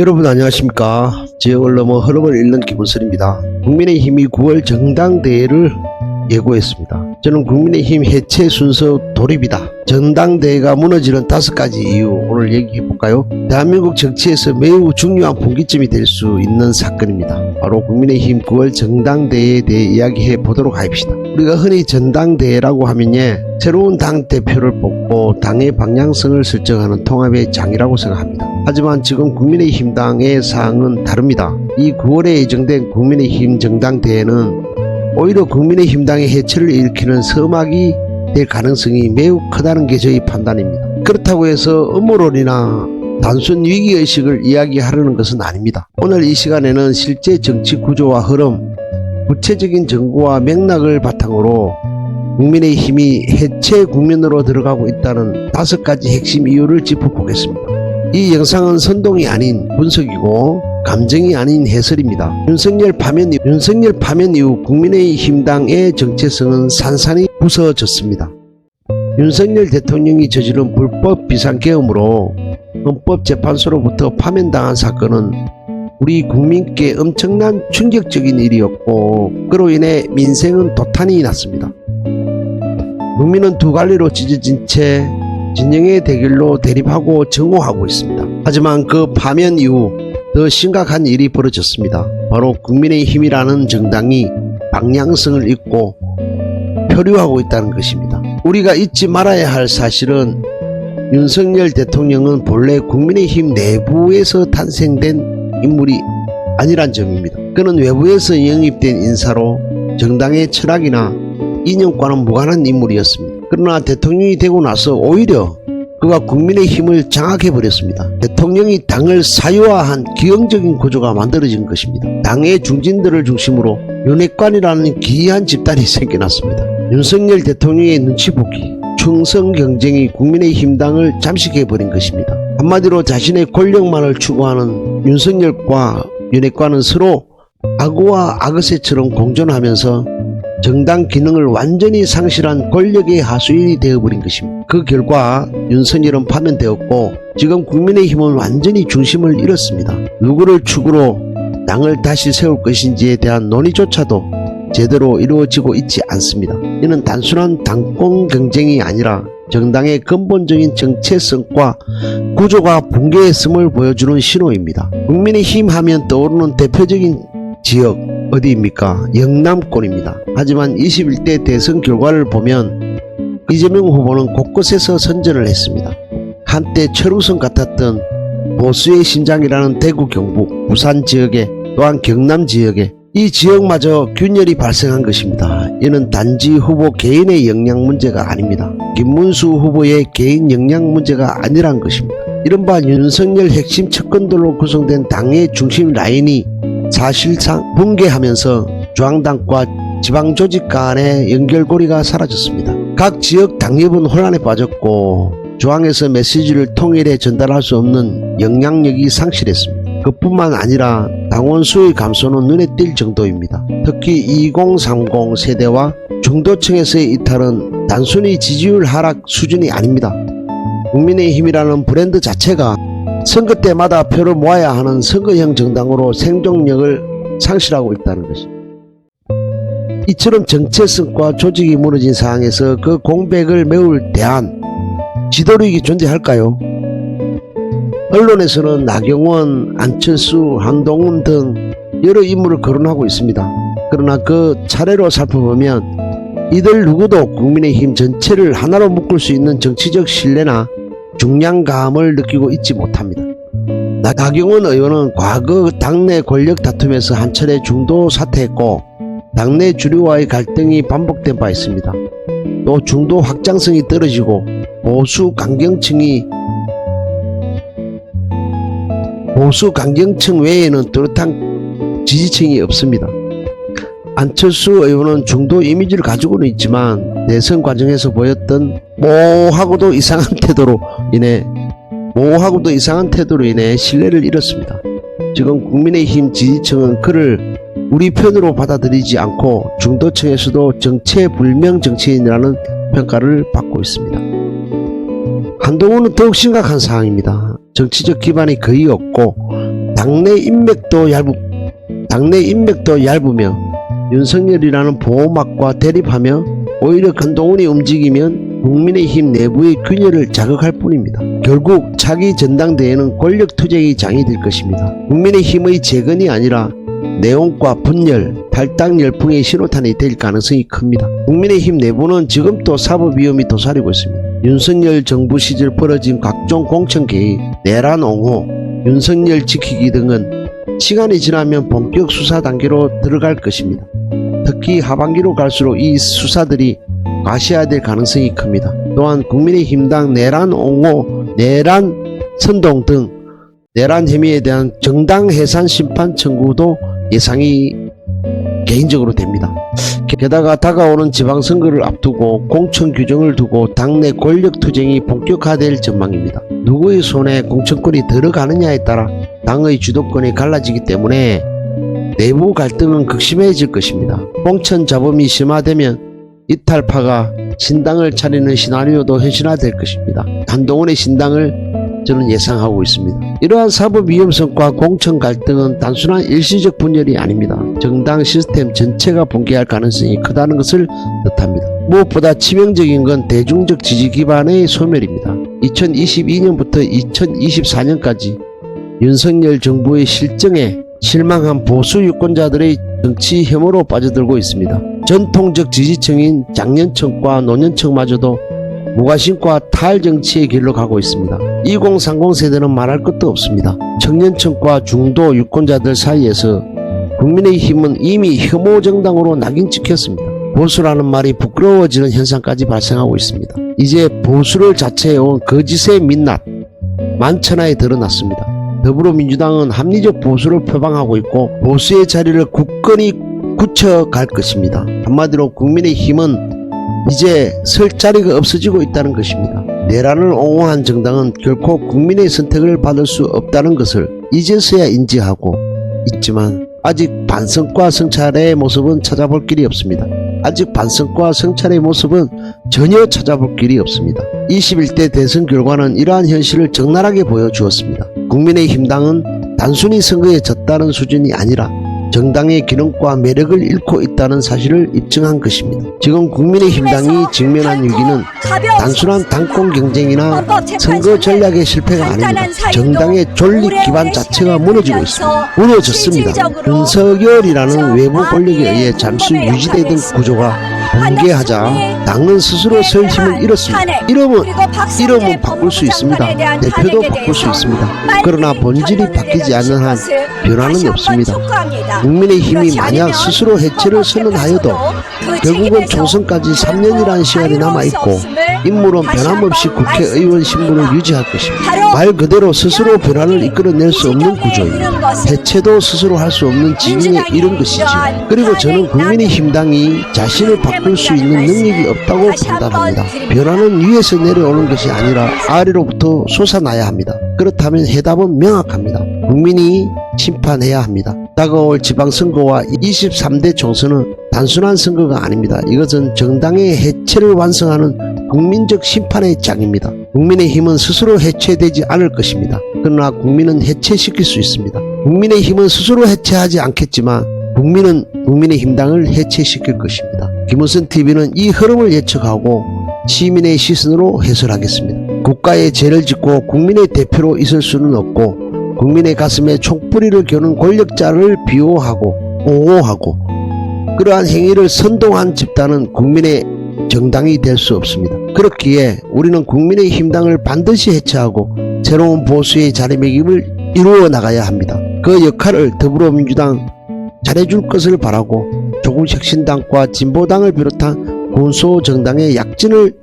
여러분 안녕하십니까. 지역을 넘어 흐름을 잃는 김은슬입니다. 국민의힘이 9월 정당대회를 예고했습니다. 저는 국민의힘 해체 순서 돌입이다. 전당대회가 무너지는 5가지 이유 오늘 얘기해볼까요? 대한민국 정치에서 매우 중요한 분기점이 될 수 있는 사건입니다. 바로 국민의힘 9월 정당대회에 대해 이야기해 보도록 하십시다. 우리가 흔히 전당대회라고 하면 새로운 당대표를 뽑고 당의 방향성을 설정하는 통합의 장이라고 생각합니다. 하지만 지금 국민의힘 당의 사항은 다릅니다. 이 9월에 예정된 국민의힘 정당대회는 오히려 국민의힘 당의 해체를 일으키는 서막이 될 가능성이 매우 크다는 게 저희 판단입니다. 그렇다고 해서 음모론이나 단순 위기의식을 이야기하려는 것은 아닙니다. 오늘 이 시간에는 실제 정치 구조와 흐름, 구체적인 정보와 맥락을 바탕으로 국민의힘이 해체 국면으로 들어가고 있다는 5가지 핵심 이유를 짚어보겠습니다. 이 영상은 선동이 아닌 분석이고 감정이 아닌 해설입니다. 윤석열 파면 이후 국민의힘 당의 정체성은 산산이 부서졌습니다. 윤석열 대통령이 저지른 불법 비상계엄으로 헌법재판소로부터 파면당한 사건은 우리 국민께 엄청난 충격적인 일이었고 그로 인해 민생은 도탄이 났습니다. 국민은 두 갈래로 찢어진 채 진영의 대결로 대립하고 증오하고 있습니다. 하지만 그 파면 이후 더 심각한 일이 벌어졌습니다. 바로 국민의힘이라는 정당이 방향성을 잃고 표류하고 있다는 것입니다. 우리가 잊지 말아야 할 사실은 윤석열 대통령은 본래 국민의힘 내부에서 탄생된 인물이 아니란 점입니다. 그는 외부에서 영입된 인사로 정당의 철학이나 이념과는 무관한 인물이었습니다. 그러나 대통령이 되고 나서 오히려 그가 국민의힘을 장악해버렸습니다. 대통령이 당을 사유화한 기형적인 구조가 만들어진 것입니다. 당의 중진들을 중심으로 윤핵관이라는 기이한 집단이 생겨났습니다. 윤석열 대통령의 눈치보기, 충성 경쟁이 국민의힘 당을 잠식해버린 것입니다. 한마디로 자신의 권력만을 추구하는 윤석열과 윤핵관은 서로 악어와 악어새처럼 공존하면서 정당 기능을 완전히 상실한 권력의 하수인이 되어버린 것입니다. 그 결과 윤석열은 파면되었고 지금 국민의힘은 완전히 중심을 잃었습니다. 누구를 축으로 당을 다시 세울 것인지에 대한 논의조차도 제대로 이루어지고 있지 않습니다. 이는 단순한 당권 경쟁이 아니라 정당의 근본적인 정체성과 구조가 붕괴했음을 보여주는 신호입니다. 국민의힘 하면 떠오르는 대표적인 지역 어디입니까? 영남권입니다. 하지만 21대 대선 결과를 보면 이재명 후보는 곳곳에서 선전을 했습니다. 한때 최루선 같았던 보수의 신장이라는 대구 경북 부산 지역에 또한 경남 지역에 이 지역마저 균열이 발생한 것입니다. 이는 단지 후보 개인의 역량 문제가 아닙니다. 김문수 후보의 개인 역량 문제가 아니란 것입니다. 이른바 윤석열 핵심 측근들로 구성된 당의 중심 라인이 사실상 붕괴하면서 중앙당과 지방조직 간의 연결고리가 사라졌습니다. 각 지역 당협은 혼란에 빠졌고 중앙에서 메시지를 통일해 전달할 수 없는 영향력이 상실했습니다. 그뿐만 아니라 당원 수의 감소는 눈에 띌 정도입니다. 특히 2030 세대와 중도층에서의 이탈은 단순히 지지율 하락 수준이 아닙니다. 국민의힘이라는 브랜드 자체가 선거 때마다 표를 모아야 하는 선거형 정당으로 생존력을 상실하고 있다는 것입니다. 이처럼 정체성과 조직이 무너진 상황에서 그 공백을 메울 대안, 지도력이 존재할까요? 언론에서는 나경원, 안철수, 한동훈 등 여러 인물을 거론하고 있습니다. 그러나 그 차례로 살펴보면 이들 누구도 국민의힘 전체를 하나로 묶을 수 있는 정치적 신뢰나 중량감을 느끼고 있지 못합니다. 나경원 의원은 과거 당내 권력 다툼에서 한 차례 중도 사퇴했고 당내 주류와의 갈등이 반복된 바 있습니다. 또 중도 확장성이 떨어지고 보수 강경층 외에는 뚜렷한 지지층이 없습니다. 안철수 의원은 중도 이미지를 가지고는 있지만 대선 과정에서 보였던 모호하고도 이상한 태도로 인해 신뢰를 잃었습니다. 지금 국민의힘 지지층은 그를 우리 편으로 받아들이지 않고 중도층에서도 정체불명 정치인이라는 평가를 받고 있습니다. 한동훈은 더욱 심각한 상황입니다. 정치적 기반이 거의 없고 당내 인맥도 얇으며 윤석열이라는 보호막과 대립하며 오히려 한동훈이 움직이면 국민의힘 내부의 균열을 자극할 뿐입니다. 결국 차기 전당대회는 권력투쟁의 장이 될 것입니다. 국민의힘의 재건이 아니라 내용과 분열, 탈당 열풍의 신호탄이 될 가능성이 큽니다. 국민의힘 내부는 지금 또 사법 위험이 도사리고 있습니다. 윤석열 정부 시절 벌어진 각종 공천 개입, 내란 옹호, 윤석열 지키기 등은 시간이 지나면 본격 수사 단계로 들어갈 것입니다. 특히 하반기로 갈수록 이 수사들이 과시화될 가능성이 큽니다. 또한 국민의힘당 내란 옹호, 내란 선동 등 내란 혐의에 대한 정당 해산 심판 청구도 예상이 개인적으로 됩니다. 게다가 다가오는 지방선거를 앞두고 공천 규정을 두고 당내 권력투쟁이 본격화될 전망입니다. 누구의 손에 공천권이 들어가느냐에 따라 당의 주도권이 갈라지기 때문에 내부 갈등은 극심해질 것입니다. 공천 잡음이 심화되면 이탈파가 신당을 차리는 시나리오도 현실화될 것입니다. 한동훈의 신당을 저는 예상하고 있습니다. 이러한 사법 위험성과 공천 갈등은 단순한 일시적 분열이 아닙니다. 정당 시스템 전체가 붕괴할 가능성이 크다는 것을 뜻합니다. 무엇보다 치명적인 건 대중적 지지 기반의 소멸입니다. 2022년부터 2024년까지 윤석열 정부의 실정에 실망한 보수 유권자들의 정치 혐오로 빠져들고 있습니다. 전통적 지지층인 장년층과 노년층마저도 무관심과 탈정치의 길로 가고 있습니다. 2030 세대는 말할 것도 없습니다. 청년층과 중도 유권자들 사이에서 국민의힘은 이미 혐오 정당으로 낙인 찍혔습니다. 보수라는 말이 부끄러워지는 현상까지 발생하고 있습니다. 이제 보수를 자처해온 거짓의 민낯 만천하에 드러났습니다. 더불어민주당은 합리적 보수를 표방하고 있고 보수의 자리를 굳건히 굳혀갈 것입니다. 한마디로 국민의힘은 이제 설 자리가 없어지고 있다는 것입니다. 내란을 옹호한 정당은 결코 국민의 선택을 받을 수 없다는 것을 이제서야 인지하고 있지만 아직 반성과 성찰의 모습은 찾아볼 길이 없습니다. 아직 반성과 성찰의 모습은 전혀 찾아볼 길이 없습니다. 21대 대선 결과는 이러한 현실을 적나라하게 보여주었습니다. 국민의힘당은 단순히 선거에 졌다는 수준이 아니라 정당의 기능과 매력을 잃고 있다는 사실을 입증한 것입니다. 지금 국민의힘당이 직면한 위기는 단순한 당권 경쟁이나 선거 전략의 실패가 아닙니다. 정당의 존립 기반 자체가 무너지고 있습니다. 무너졌습니다. 윤석열이라는 외부 권력에 의해 잠시 유지되던 구조가 붕괴하자 당은 스스로 설 힘을 잃었습니다. 이름은 바꿀 수 있습니다. 대표도 바꿀 수 있습니다. 그러나 본질이 바뀌지 않는 한 변화는 없습니다. 국민의힘이 만약 스스로 해체를 선언하여도 결국은 총선까지 3년이라는 시간이 남아있고 인물은 변함없이 국회의원 신분을 유지할 것입니다. 말 그대로 스스로 변화를 이끌어낼 수 없는 구조입니다. 해체도 스스로 할 수 없는 지경에 이른 것이지요. 그리고 저는 국민의힘당이 자신을 바꿀 수 있는 능력이 없다고 판단합니다. 변화는 위에서 내려오는 것이 아니라 아래로부터 솟아나야 합니다. 그렇다면 해답은 명확합니다. 국민이 심판해야 합니다. 다가올 지방선거와 23대 총선은 단순한 선거가 아닙니다. 이것은 정당의 해체를 완성하는 국민적 심판의 장입니다. 국민의힘은 스스로 해체되지 않을 것입니다. 그러나 국민은 해체시킬 수 있습니다. 국민의힘은 스스로 해체하지 않겠지만 국민은 국민의힘당을 해체시킬 것입니다. 김우선 TV는 이 흐름을 예측하고 시민의 시선으로 해설하겠습니다. 국가에 죄를 짓고 국민의 대표로 있을 수는 없고 국민의 가슴에 총뿌리를 겨눈 권력자를 비호하고 옹호하고 그러한 행위를 선동한 집단은 국민의 정당이 될 수 없습니다. 그렇기에 우리는 국민의힘당을 반드시 해체하고 새로운 보수의 자리매김을 이루어 나가야 합니다. 그 역할을 더불어민주당 잘해줄 것을 바라고 조국혁신당과 진보당을 비롯한 군소 정당의 약진을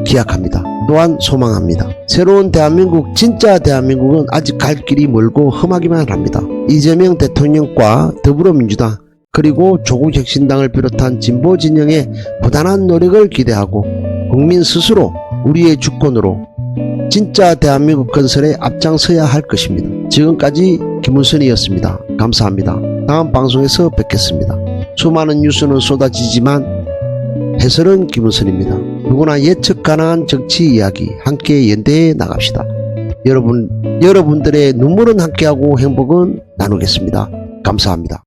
기약합니다. 또한 소망합니다. 새로운 대한민국, 진짜 대한민국은 아직 갈 길이 멀고 험하기만 합니다. 이재명 대통령과 더불어민주당 그리고 조국혁신당을 비롯한 진보 진영의 부단한 노력을 기대하고 국민 스스로 우리의 주권으로 진짜 대한민국 건설에 앞장서야 할 것입니다. 지금까지 김은선이었습니다. 감사합니다. 다음 방송에서 뵙겠습니다. 수많은 뉴스는 쏟아지지만 해설은 김은선입니다. 누구나 예측 가능한 정치 이야기 함께 연대해 나갑시다. 여러분들의 눈물은 함께하고 행복은 나누겠습니다. 감사합니다.